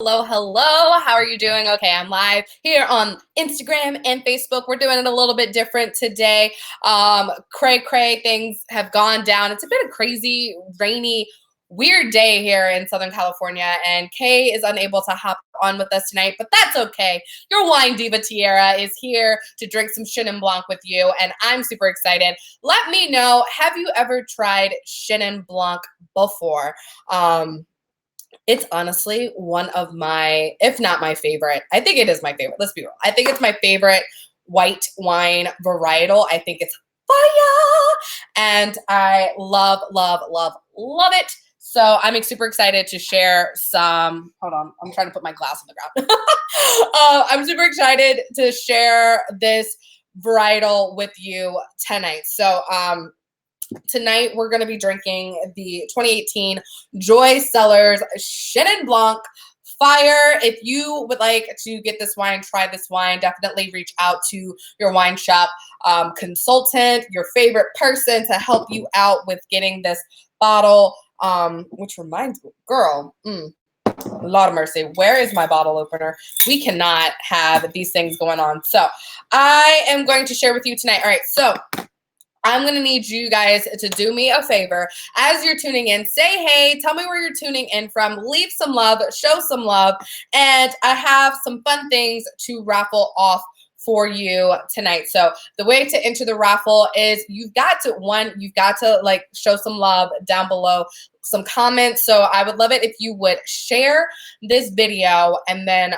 Hello, hello. How are you doing? Okay, I'm live here on Instagram and Facebook. We're doing it a little bit different today. Cray things have gone down. It's been a crazy, rainy, weird day here in Southern California, and Kay is unable to hop on with us tonight, but that's okay. Your wine diva Tiara is here to drink some Chenin Blanc with you, and I'm super excited. Let me know, have you ever tried Chenin Blanc before? It's honestly one of my, if not my favorite, I think it is my favorite. Let's be real. I think it's my favorite white wine varietal. I think it's fire. And I love it. So I'm super excited to share some, hold on, I'm trying to put my glass on the ground. I'm super excited to share this varietal with you tonight. So, tonight, we're going to be drinking the 2018 Joy Cellars Chenin Blanc Fire. If you would like to get this wine, try this wine, definitely reach out to your wine shop consultant, your favorite person to help you out with getting this bottle, which reminds me, girl, Lord of mercy, where is my bottle opener? We cannot have these things going on. So I am going to share with you tonight. All right, so I'm going to need you guys to do me a favor. As you're tuning in, say hey, tell me where you're tuning in from, leave some love, show some love, and I have some fun things to raffle off for you tonight. So the way to enter the raffle is you've got to like show some love down below, some comments. So I would love it if you would share this video and then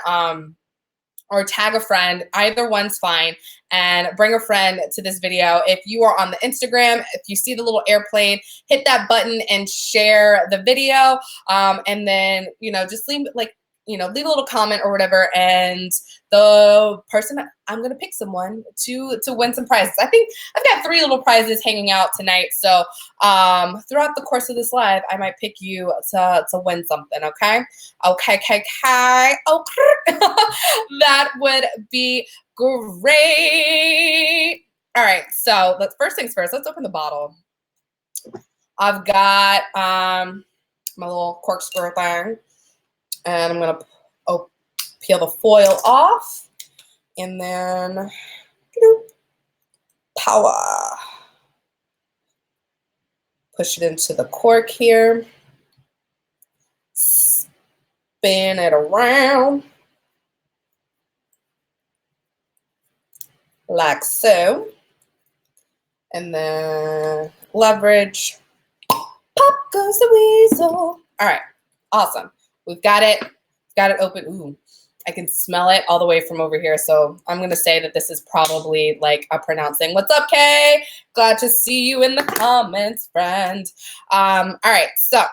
or tag a friend, either one's fine, and bring a friend to this video. If you are on the Instagram, if you see the little airplane, hit that button and share the video. And then, just leave leave a little comment or whatever. And the person, I'm going to pick someone to win some prizes. I think I've got 3 little prizes hanging out tonight. So throughout the course of this live, I might pick you to win something. Okay. That would be great. All right. So first things first, let's open the bottle. I've got my little corkscrew thing. And I'm going to peel the foil off. And then power. Push it into the cork here. Spin it around. Like so. And then leverage. Pop goes the weasel. All right. Awesome. We've got it open. Ooh, I can smell it all the way from over here. So I'm going to say that this is probably like a pronouncing. What's up, Kay? Glad to see you in the comments, friend. All right, so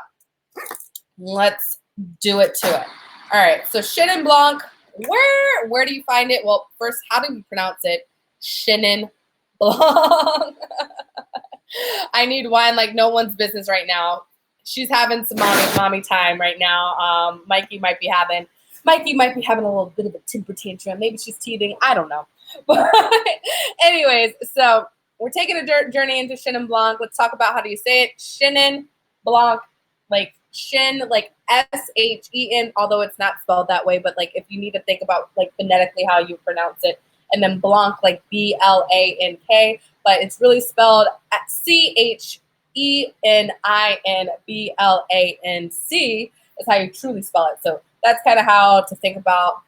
let's do it to it. All right, so Chenin Blanc, where do you find it? Well, first, how do we pronounce it? Chenin Blanc. I need wine like no one's business right now. She's having some mommy time right now. Mikey might be having a little bit of a temper tantrum. Maybe she's teething. I don't know. But anyways, so we're taking a journey into Chenin Blanc. Let's talk about how do you say it. Chenin Blanc, like Shin, like S-H-E-N, although it's not spelled that way. But like if you need to think about like phonetically how you pronounce it. And then Blanc, like B-L-A-N-K. But it's really spelled C-H-E-N-I-N-B-L-A-N-C is how you truly spell it. So that's kind of how to think about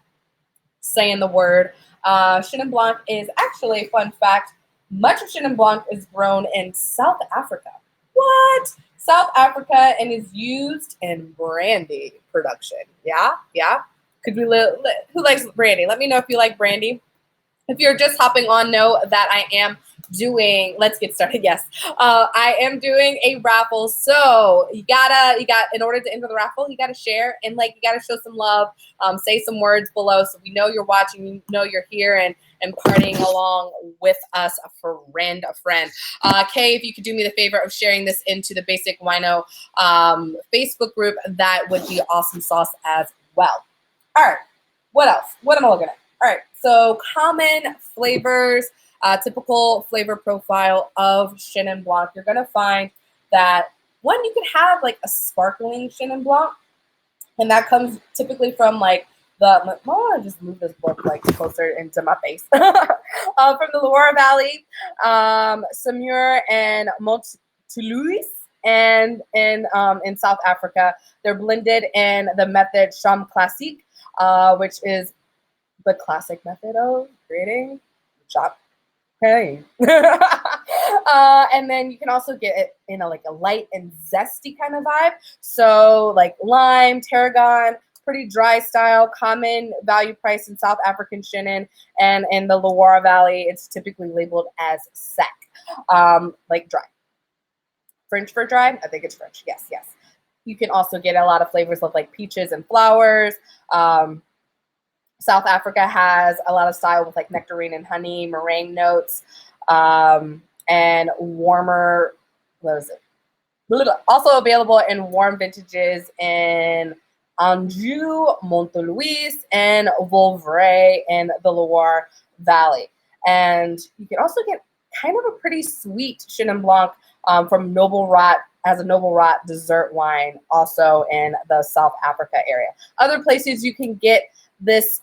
saying the word. Chenin Blanc is actually, fun fact, much of Chenin Blanc is grown in South Africa. What? South Africa, and is used in brandy production. Yeah. Could we who likes brandy? Let me know if you like brandy. If you're just hopping on, know that I am doing, let's get started. Yes, I am doing a raffle. So in order to enter the raffle, you gotta share and you gotta show some love, say some words below so we know you're watching, you know you're here and partying along with us, a friend. Kay, if you could do me the favor of sharing this into the Basic Wino Facebook group, that would be awesome sauce as well. All right, what else? What am I looking at? All right, so common flavors, typical flavor profile of Chenin Blanc. You're going to find that, one, you could have like a sparkling Chenin Blanc, and that comes typically from like I just move this book like closer into my face. From the Loire Valley, Samur and Montlouis, and in South Africa. They're blended in the method Cham Classique, which is the classic method of creating chop. Hey. And then you can also get it in a light and zesty kind of vibe. So like lime, tarragon, pretty dry style, common value price in South African Chenin, and in the Loire Valley, it's typically labeled as sec, like dry. French for dry? I think it's French. Yes, yes. You can also get a lot of flavors of like peaches and flowers. South Africa has a lot of style with like nectarine and honey, meringue notes, and warmer, what is it? Also available in warm vintages in Anjou, Montlouis, and Vouvray in the Loire Valley. And you can also get kind of a pretty sweet Chenin Blanc from Noble Rot as a Noble Rot dessert wine, also in the South Africa area. Other places you can get this,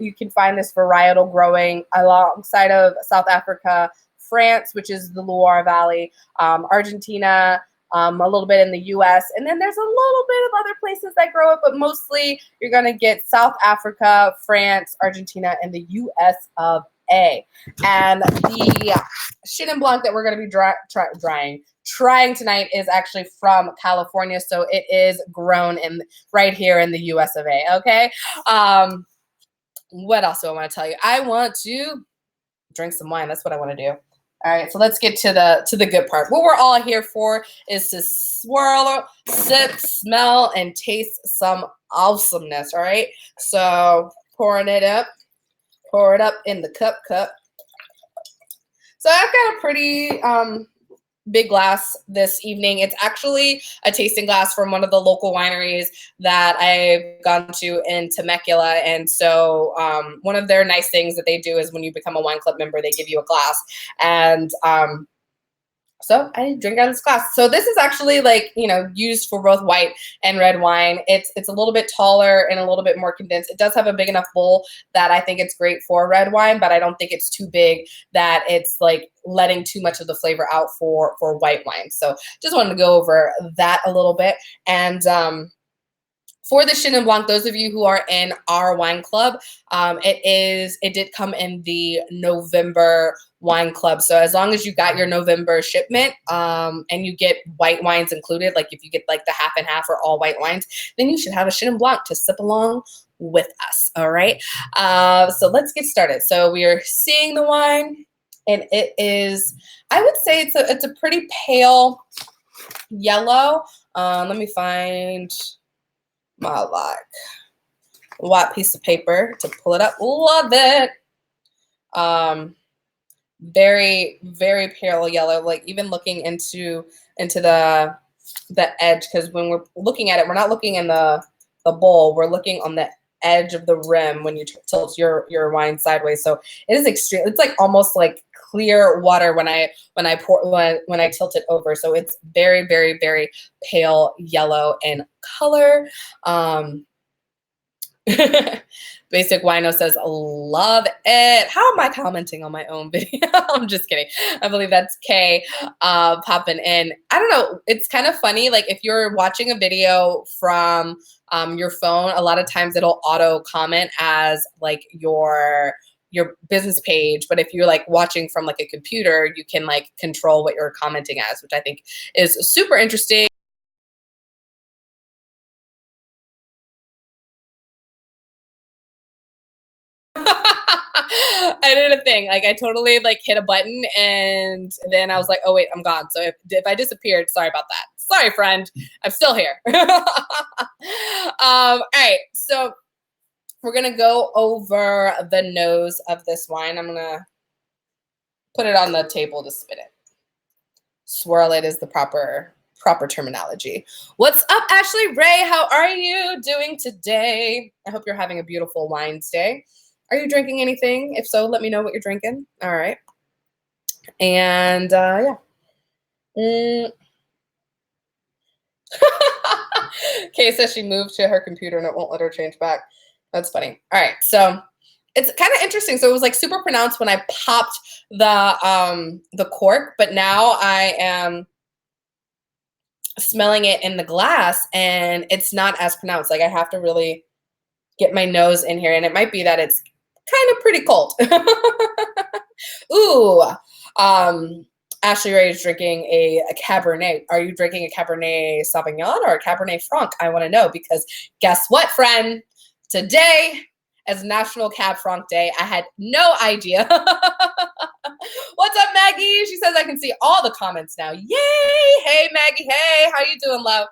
you can find this varietal growing alongside of South Africa, France, which is the Loire Valley, Argentina, a little bit in the US, and then there's a little bit of other places that grow it, but mostly you're going to get South Africa, France, Argentina, and the US of A. And the Chenin Blanc that we're going to be trying tonight is actually from California, so it is grown right here in the US of A. Okay. What else do I want to tell you? I want to drink some wine. That's what I want to do. All right, so let's get to the good part. What we're all here for is to swirl, sip, smell, and taste some awesomeness. All right, so pour it up in the cup. So I've got a pretty big glass this evening. It's actually a tasting glass from one of the local wineries that I've gone to in Temecula. And so one of their nice things that they do is when you become a wine club member, they give you a glass. And so I drink out of this glass. So this is actually like, used for both white and red wine. It's a little bit taller and a little bit more condensed. It does have a big enough bowl that I think it's great for red wine, but I don't think it's too big that it's like letting too much of the flavor out for white wine. So just wanted to go over that a little bit. And for the Chenin Blanc, those of you who are in our wine club, it did come in the November wine club. So as long as you got your November shipment, and you get white wines included, like if you get like the half and half or all white wines, then you should have a Chenin Blanc to sip along with us. All right. So let's get started. So we are seeing the wine, and it is, I would say it's a pretty pale yellow. Let me find my white piece of paper to pull it up. Love it. Very, very pale yellow. Like even looking into the edge, because when we're looking at it, we're not looking in the bowl. We're looking on the edge of the rim when you tilt your wine sideways. So it is extreme. It's like almost like clear water when I tilt it over. So it's very, very, very pale yellow in color. Basic Wino says, love it. How am I commenting on my own video? I'm just kidding. I believe that's Kay popping in. I don't know. It's kind of funny. Like if you're watching a video from your phone, a lot of times it'll auto comment as like your business page. But if you're like watching from like a computer, you can like control what you're commenting as, which I think is super interesting. I did a thing. Like I totally like hit a button and then I was like, oh wait, I'm gone. So if I disappeared, sorry about that. Sorry, friend. I'm still here. All right. So we're going to go over the nose of this wine. I'm going to put it on the table to spin it. Swirl it is the proper terminology. What's up, Ashley Ray? How are you doing today? I hope you're having a beautiful wine day. Are you drinking anything? If so, let me know what you're drinking. All right. And yeah. Kay says she moved to her computer and it won't let her change back. That's funny. All right, so it's kind of interesting. So it was like super pronounced when I popped the cork, but now I am smelling it in the glass and it's not as pronounced. Like I have to really get my nose in here, and it might be that it's kind of pretty cold. Ooh, Ashley Ray is drinking a Cabernet. Are you drinking a Cabernet Sauvignon or a Cabernet Franc? I want to know, because guess what, friend? Today is National Cab Franc Day. I had no idea. What's up, Maggie? She says I can see all the comments now. Yay! Hey, Maggie. Hey, how you doing, love?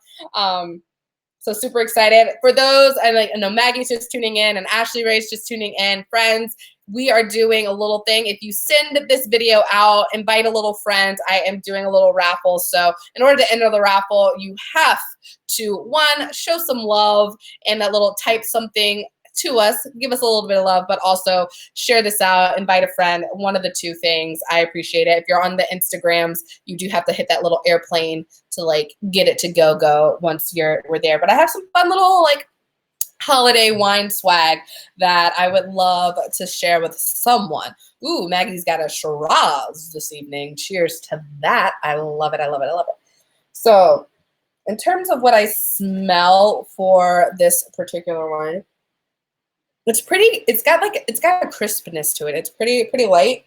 So super excited for those. And I know Maggie's just tuning in and Ashley Ray's just tuning in. Friends, we are doing a little thing. If you send this video out, invite a little friend. I am doing a little raffle. So in order to enter the raffle, you have to, one, show some love and that little type something to us, give us a little bit of love, but also share this out, invite a friend. One of the two things. I appreciate it. If you're on the Instagrams, you do have to hit that little airplane to like get it to go once we're there. But I have some fun little like holiday wine swag that I would love to share with someone. Ooh, Maggie's got a Shiraz this evening. Cheers to that. I love it. I love it. I love it. So in terms of what I smell for this particular wine, it's pretty, it's got a crispness to it. It's pretty light.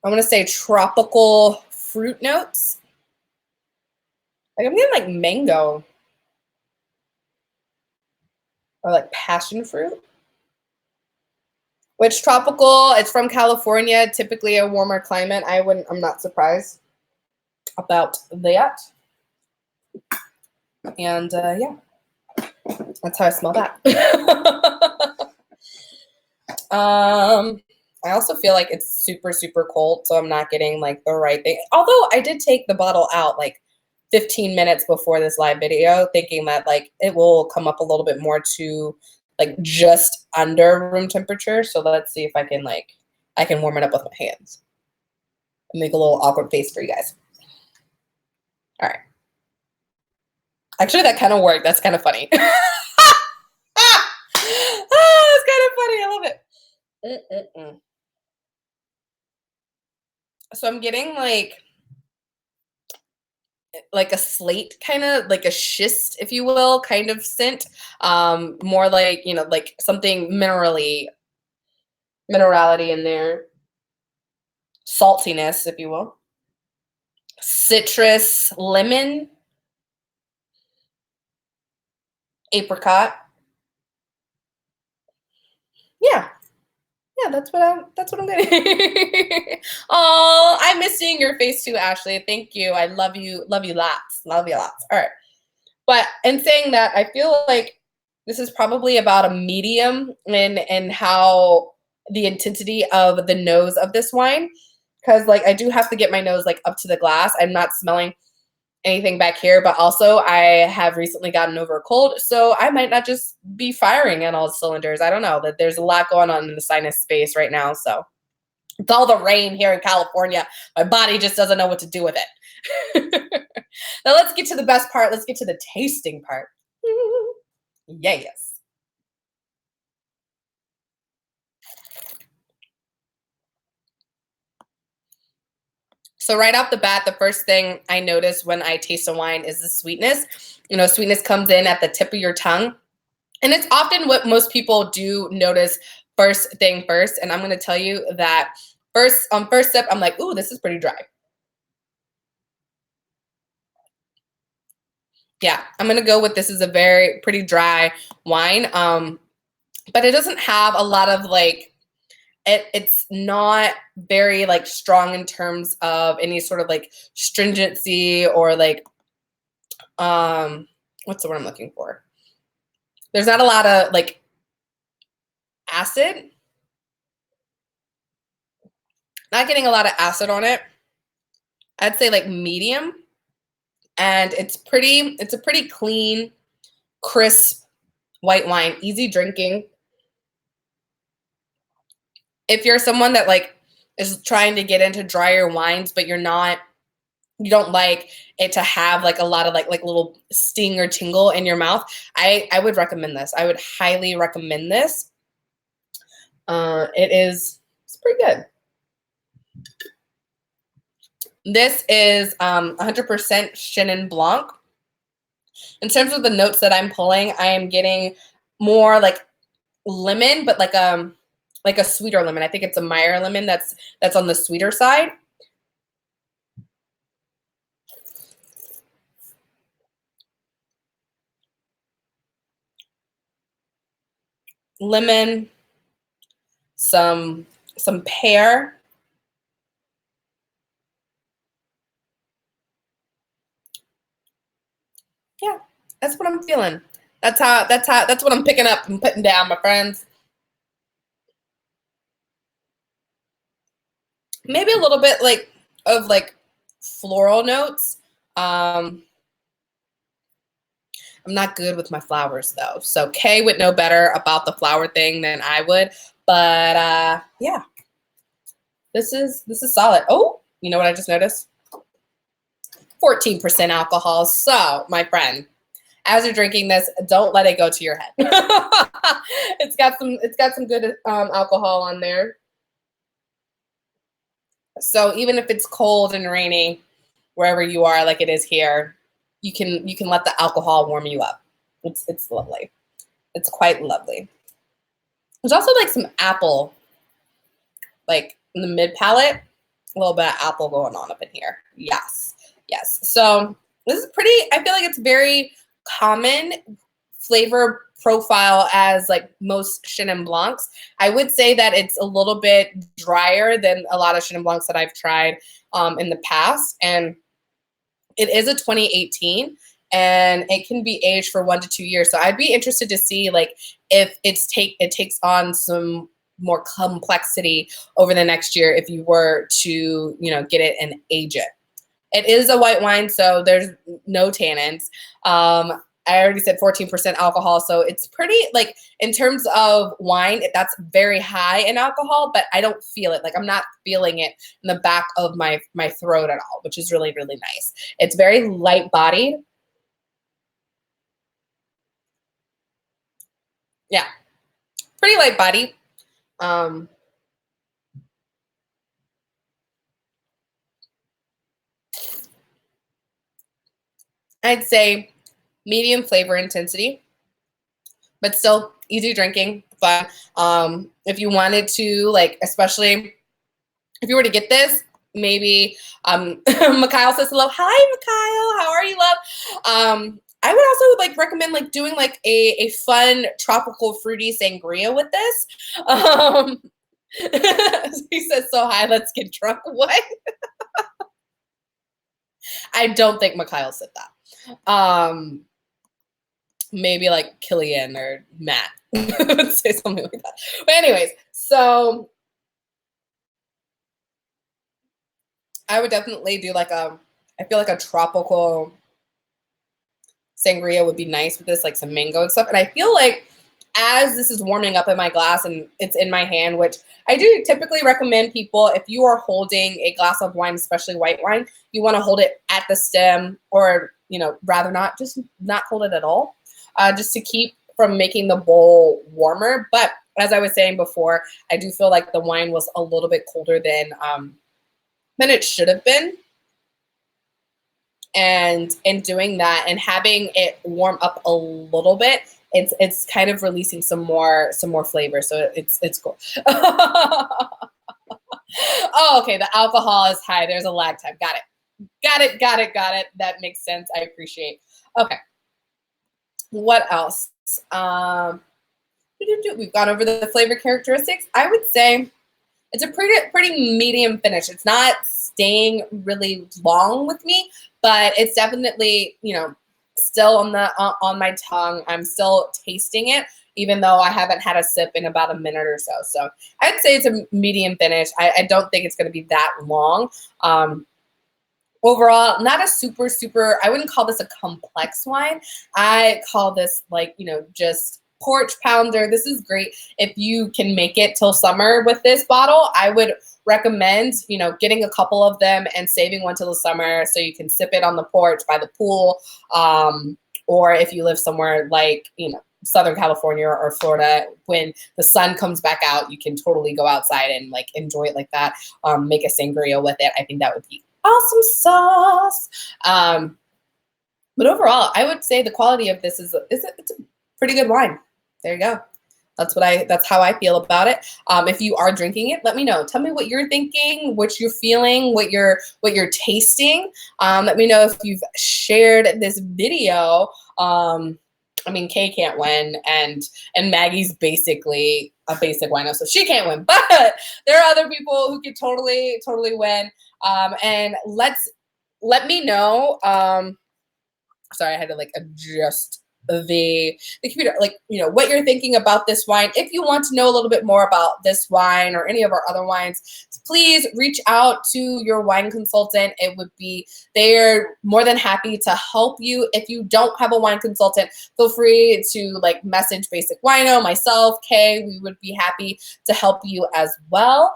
I'm gonna say tropical fruit notes. Like I'm getting like mango or like passion fruit. Which tropical, it's from California, typically a warmer climate. I'm not surprised about that. And yeah, that's how I smell that. I also feel like it's super, super cold, so I'm not getting like the right thing. Although I did take the bottle out like 15 minutes before this live video, thinking that like it will come up a little bit more to like just under room temperature. So let's see if I can warm it up with my hands and make a little awkward face for you guys. All right. Actually, that kind of worked. That's kind of funny. It's kind of funny. I love it. So I'm getting like a slate, kind of like a schist, if you will, kind of scent. More like, you know, like something minerality in there. Saltiness, if you will. Citrus, lemon, apricot. Yeah. Yeah, that's what I'm getting. Oh, I miss seeing your face too, Ashley. Thank you. I love you lots. Love you lots. All right. But in saying that, I feel like this is probably about a medium in how the intensity of the nose of this wine. Because like I do have to get my nose like up to the glass. I'm not smelling anything back here, but also I have recently gotten over a cold, so I might not just be firing on all cylinders. I don't know, that there's a lot going on in the sinus space right now. So it's all the rain here in California. My body just doesn't know what to do with it. Now let's get to the best part. Let's get to the tasting part. Yes. So right off the bat, the first thing I notice when I taste a wine is the sweetness. You know, sweetness comes in at the tip of your tongue. And it's often what most people do notice first thing first. And I'm going to tell you that first sip, I'm like, ooh, this is pretty dry. Yeah, I'm going to go with this is a very pretty dry wine. But it doesn't have a lot of like, it's not very like strong in terms of any sort of like stringency or like what's the word I'm looking for? There's not a lot of like acid. Not getting a lot of acid on it. I'd say like medium. And it's a pretty clean, crisp white wine, easy drinking. If you're someone that like is trying to get into drier wines, but you're not you don't like it to have like a lot of like little sting or tingle in your mouth, I would recommend this. I would highly recommend this. It's pretty good. This is 100% Chenin Blanc. In terms of the notes that I'm pulling, I am getting more like lemon, but like a sweeter lemon. I think it's a Meyer lemon that's on the sweeter side. Lemon, some pear. Yeah, that's what I'm feeling. That's what I'm picking up and putting down, my friends. Maybe a little bit like of like floral notes. I'm not good with my flowers though. So Kay would know better about the flower thing than I would. But yeah, this is solid. Oh, you know what I just noticed? 14% alcohol. So, my friend, as you're drinking this, don't let it go to your head. It's got some good alcohol on there. So even if it's cold and rainy, wherever you are, like it is here, you can let the alcohol warm you up. It's lovely. It's quite lovely. There's also like some apple, like in the mid palate, a little bit of apple going on up in here. Yes, yes. So this is pretty. I feel like it's very common flavor profile as like most Chenin Blancs. I would say that it's a little bit drier than a lot of Chenin Blancs that I've tried in the past, and it is a 2018, and it can be aged for 1 to 2 years. So I'd be interested to see like if it takes on some more complexity over the next year if you were to get it and age it. It is a white wine, so there's no tannins. I already said 14% alcohol, so it's pretty, like, in terms of wine, that's very high in alcohol, but I don't feel it. Like, I'm not feeling it in the back of my throat at all, which is really, really nice. It's very light-bodied. Yeah, pretty light-bodied. I'd say medium flavor intensity, but still easy drinking, fun. If you wanted to, like, especially if you were to get this, maybe Mikhail says hello. Hi, Mikhail. How are you, love? I would also like recommend like doing like a fun tropical fruity sangria with this. He says so hi, let's get drunk. What? I don't think Mikhail said that. Maybe like Killian or Matt would say something like that. But anyways, so I would definitely do like I feel like a tropical sangria would be nice with this, like some mango and stuff. And I feel like as this is warming up in my glass and it's in my hand, which I do typically recommend people, if you are holding a glass of wine, especially white wine, you want to hold it at the stem, or, rather not, just not hold it at all, just to keep from making the bowl warmer. But as I was saying before, I do feel like the wine was a little bit colder than it should have been. And in doing that and having it warm up a little bit, it's kind of releasing some more flavor. So it's cool. Oh, okay. The alcohol is high. There's a lag time. Got it. That makes sense. I appreciate. Okay. What else? We've gone over the flavor characteristics. I would say it's a pretty medium finish. It's not staying really long with me, but it's definitely, still on my tongue. I'm still tasting it, even though I haven't had a sip in about a minute or so. So I'd say it's a medium finish. I don't think it's going to be that long. Overall, not a super, I wouldn't call this a complex wine. I call this like, just porch pounder. This is great if you can make it till summer with this bottle. I would recommend, getting a couple of them and saving one till the summer so you can sip it on the porch by the pool. Or if you live somewhere like, Southern California or Florida, when the sun comes back out, you can totally go outside and like enjoy it like that. Make a sangria with it. I think that would be awesome sauce. But overall, I would say the quality of this it's a pretty good wine. There you go. That's how I feel about it. If you are drinking it, let me know. Tell me what you're thinking, what you're feeling, what you're tasting. Let me know if you've shared this video. Kay can't win, and Maggie's basically a basic wino, so she can't win. But there are other people who can totally win. And let me know. Sorry, I had to like adjust the computer, what you're thinking about this wine. If you want to know a little bit more about this wine or any of our other wines, please reach out to your wine consultant. They're more than happy to help you. If you don't have a wine consultant, feel free to message Basic Wino, myself, Kay. We would be happy to help you as well.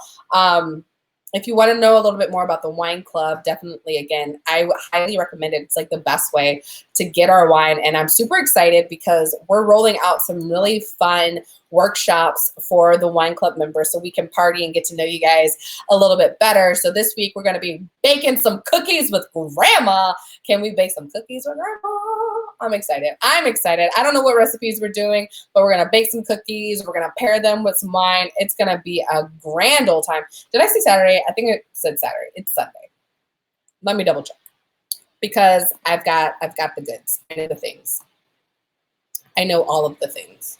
If you want to know a little bit more about the wine club, definitely, again, I would highly recommend it. It's the best way to get our wine. And I'm super excited because we're rolling out some really fun workshops for the wine club members so we can party and get to know you guys a little bit better. So this week we're going to be baking some cookies with grandma. Can we bake some cookies with grandma? I'm excited. I don't know what recipes we're doing, but we're going to bake some cookies. We're going to pair them with some wine. It's going to be a grand old time. Did I say Saturday? I think it said Saturday. It's Sunday. Let me double check because I've got the goods. I know the things. I know all of the things.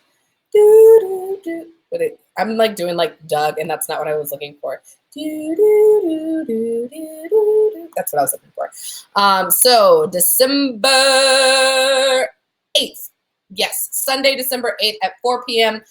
But I'm doing Doug, and that's not what I was looking for. That's what I was looking for. So December 8th. Yes, Sunday, December 8th at 4 p.m.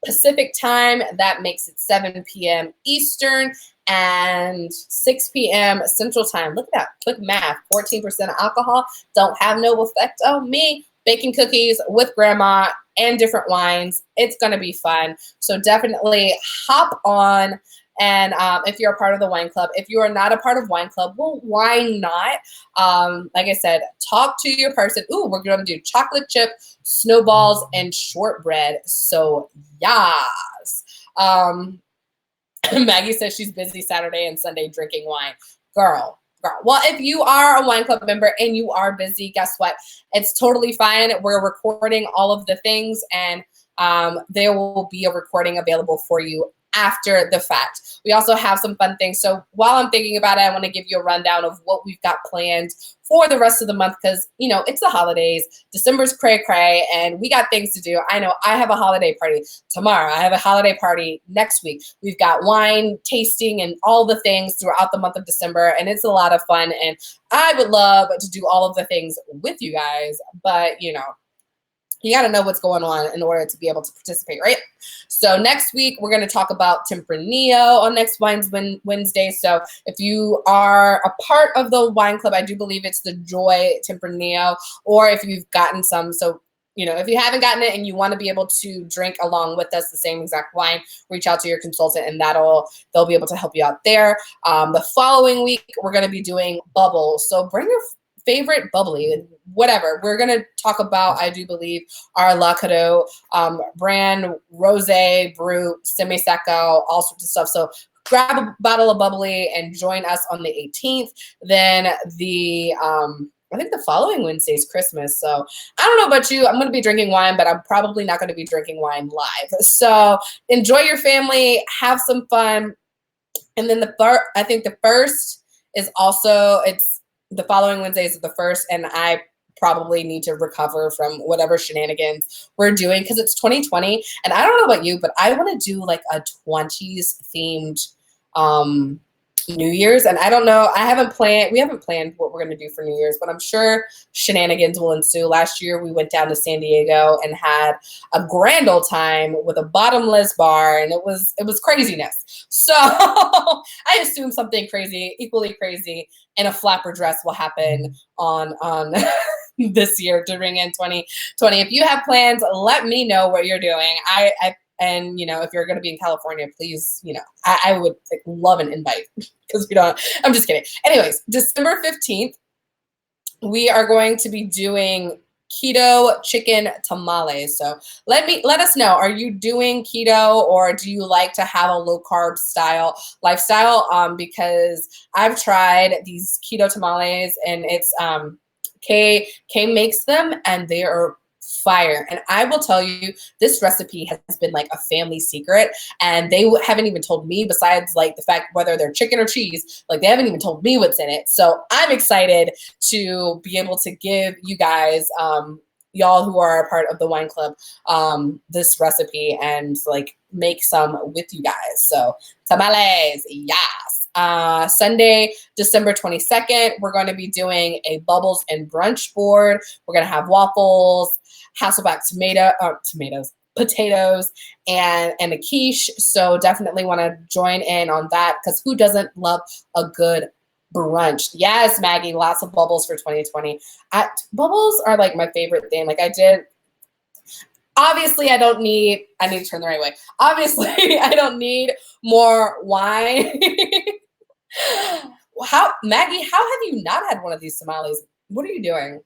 Pacific time. That makes it 7 p.m. Eastern and 6 p.m. Central time. Look at that. Quick math. 14% alcohol. Don't have no effect on me. Baking cookies with grandma and different wines. It's going to be fun. So definitely hop on. And if you're a part of the wine club, if you are not a part of wine club, well, why not? Like I said, talk to your person. Ooh, we're going to do chocolate chip, snowballs, and shortbread. So yes. Maggie says she's busy Saturday and Sunday drinking wine. Girl. Well, if you are a wine club member and you are busy, guess what? It's totally fine. We're recording all of the things, and there will be a recording available for you after the fact. We also have some fun things. So while I'm thinking about it, I want to give you a rundown of what we've got planned for the rest of the month because, it's the holidays. December's cray-cray, and we got things to do. I know I have a holiday party tomorrow. I have a holiday party next week. We've got wine tasting and all the things throughout the month of December, and it's a lot of fun. And I would love to do all of the things with you guys, but, you got to know what's going on in order to be able to participate, right? So next week, we're going to talk about Tempranillo on next Wednesday. So if you are a part of the wine club, I do believe it's the Joy Tempranillo, or if you've gotten some. So, if you haven't gotten it and you want to be able to drink along with us the same exact wine, reach out to your consultant and they'll be able to help you out there. The following week, we're going to be doing bubbles. So bring your favorite bubbly, whatever. We're going to talk about, I do believe, our La Cadeau brand, rosé, brut, semi-secco, all sorts of stuff. So grab a bottle of bubbly and join us on the 18th. Then I think the following Wednesday is Christmas. So I don't know about you. I'm going to be drinking wine, but I'm probably not going to be drinking wine live. So enjoy your family, have some fun. And then I think the first is also, the following Wednesday is the first, and I probably need to recover from whatever shenanigans we're doing because it's 2020. And I don't know about you, but I want to do a 20s themed New Year's. And I don't know, we haven't planned what we're going to do for New Year's, but I'm sure shenanigans will ensue. Last year, we went down to San Diego and had a grand old time with a bottomless bar, and it was craziness. So I assume something crazy, equally crazy, in a flapper dress will happen on this year to ring in 2020. If you have plans, let me know what you're doing. I And, you know, if you're going to be in California, please, you know, I would like, love an invite because we don't, I'm just kidding. Anyways, December 15th, we are going to be doing keto chicken tamales. So let us know, are you doing keto or do you like to have a low carb style lifestyle? Because I've tried these keto tamales and it's Kay makes them and they are fire. And I will tell you, this recipe has been like a family secret, and they haven't even told me, besides like the fact whether they're chicken or cheese, like they haven't even told me what's in it. So I'm excited to be able to give you guys, y'all who are a part of the wine club, this recipe and like make some with you guys. So tamales, yes. Sunday, December 22nd, we're going to be doing a bubbles and brunch board. We're going to have waffles, Hasselback potatoes, and a quiche. So definitely want to join in on that, because who doesn't love a good brunch? Yes, Maggie, lots of bubbles for 2020. Bubbles are like my favorite thing. Like obviously I need to turn the right way. Obviously I don't need more wine. Maggie, how have you not had one of these tamales? What are you doing?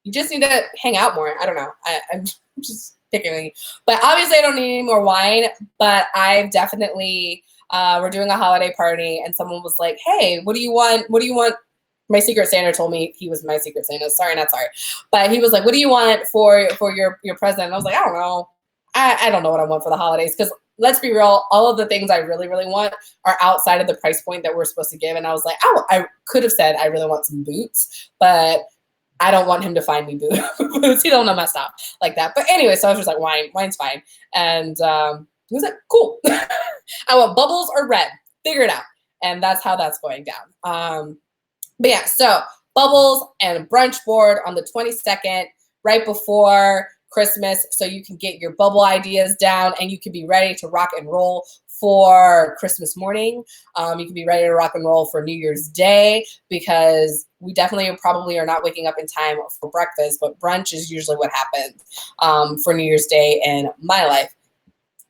You just need to hang out more. I don't know. I'm just picking. But obviously I don't need any more wine, but I've definitely, we're doing a holiday party and someone was like, hey, what do you want? What do you want? My Secret Santa told me he was my Secret Santa. Sorry, not sorry. But he was like, what do you want for your present? And I was like, I don't know. I don't know what I want for the holidays, because let's be real, all of the things I really, really want are outside of the price point that we're supposed to give. And I was like, oh, I could have said I really want some boots, but I don't want him to find me boots. He don't know my stuff like that. But anyway, so I was just like, wine's fine. And he was like, cool. I want bubbles or red. Figure it out. And that's how that's going down. But yeah, so bubbles and brunch board on the 22nd, right before Christmas, so you can get your bubble ideas down and you can be ready to rock and roll for Christmas morning. You can be ready to rock and roll for New Year's Day, because we definitely probably are not waking up in time for breakfast, but brunch is usually what happens for New Year's Day in my life.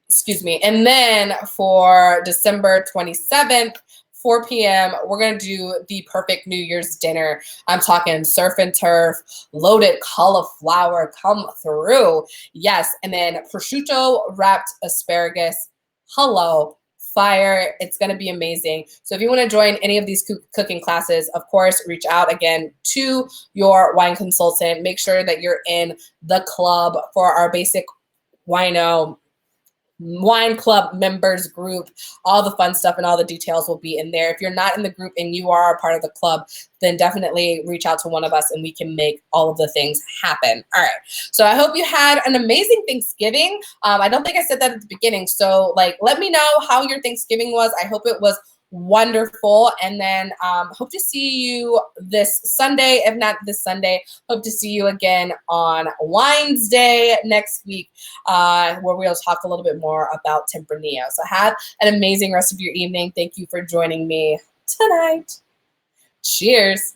Excuse me. And then for December 27th, 4 p.m., we're going to do the perfect New Year's dinner. I'm talking surf and turf, loaded cauliflower, come through. Yes. And then prosciutto wrapped asparagus. Hello, fire. It's going to be amazing. So if you want to join any of these cooking classes, of course, reach out again to your wine consultant. Make sure that you're in the club for our basic wine club members group. All the fun stuff and all the details will be in there. If you're not in the group and you are a part of the club, then definitely reach out to one of us and we can make all of the things happen. All right. So I hope you had an amazing Thanksgiving. I don't think I said that at the beginning. So like, let me know how your Thanksgiving was. I hope it was wonderful. And then hope to see you this Sunday. If not this Sunday, hope to see you again on Wines Day next week, where we'll talk a little bit more about Tempranillo. So have an amazing rest of your evening. Thank you for joining me tonight. Cheers.